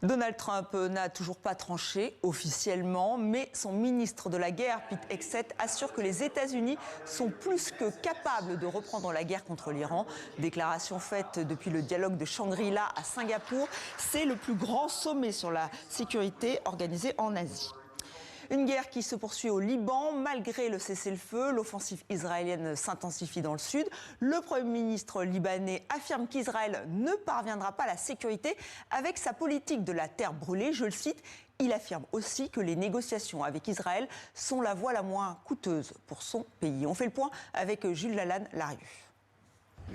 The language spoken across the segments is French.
Donald Trump n'a toujours pas tranché officiellement, mais son ministre de la guerre, Pete Hegseth, assure que les États-Unis sont plus que capables de reprendre la guerre contre l'Iran. Déclaration faite depuis le dialogue de Shangri-La à Singapour. C'est le plus grand sommet sur la sécurité organisé en Asie. Une guerre qui se poursuit au Liban. Malgré le cessez-le-feu, l'offensive israélienne s'intensifie dans le sud. Le Premier ministre libanais affirme qu'Israël ne parviendra pas à la sécurité avec sa politique de la terre brûlée. Je le cite, il affirme aussi que les négociations avec Israël sont la voie la moins coûteuse pour son pays. On fait le point avec Jules Lalanne-Larieux.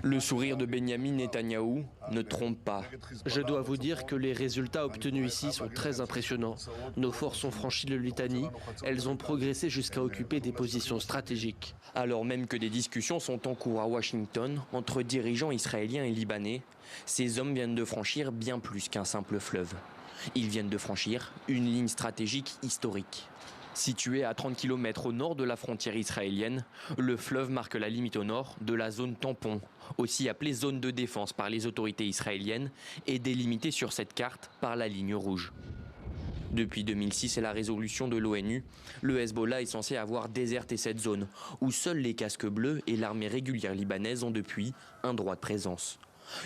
Le sourire de Benyamin Netanyahou ne trompe pas. Je dois vous dire que les résultats obtenus ici sont très impressionnants. Nos forces ont franchi le Litani, elles ont progressé jusqu'à occuper des positions stratégiques. Alors même que des discussions sont en cours à Washington entre dirigeants israéliens et libanais, ces hommes viennent de franchir bien plus qu'un simple fleuve. Ils viennent de franchir une ligne stratégique historique. Situé à 30 km au nord de la frontière israélienne, le fleuve marque la limite au nord de la zone tampon, aussi appelée zone de défense par les autorités israéliennes et délimitée sur cette carte par la ligne rouge. Depuis 2006 et la résolution de l'ONU, le Hezbollah est censé avoir déserté cette zone, où seuls les casques bleus et l'armée régulière libanaise ont depuis un droit de présence.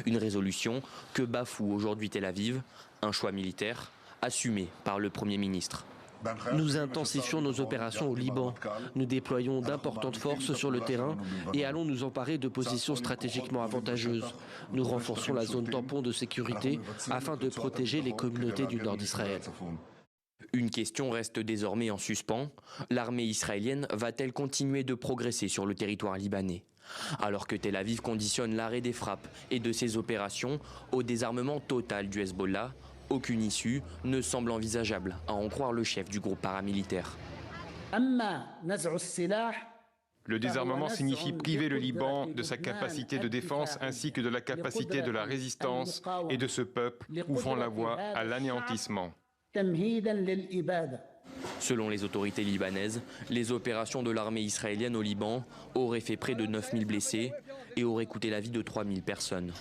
Une résolution que bafoue aujourd'hui Tel Aviv, un choix militaire assumé par le Premier ministre. Nous intensifions nos opérations au Liban. Nous déployons d'importantes forces sur le terrain et allons nous emparer de positions stratégiquement avantageuses. Nous renforçons la zone tampon de sécurité afin de protéger les communautés du nord d'Israël. Une question reste désormais en suspens. L'armée israélienne va-t-elle continuer de progresser sur le territoire libanais ? Alors que Tel Aviv conditionne l'arrêt des frappes et de ses opérations au désarmement total du Hezbollah, aucune issue ne semble envisageable, à en croire le chef du groupe paramilitaire. Le désarmement signifie priver le Liban de sa capacité de défense ainsi que de la capacité de la résistance et de ce peuple ouvrant la voie à l'anéantissement. Selon les autorités libanaises, les opérations de l'armée israélienne au Liban auraient fait près de 9000 blessés et auraient coûté la vie de 3000 personnes.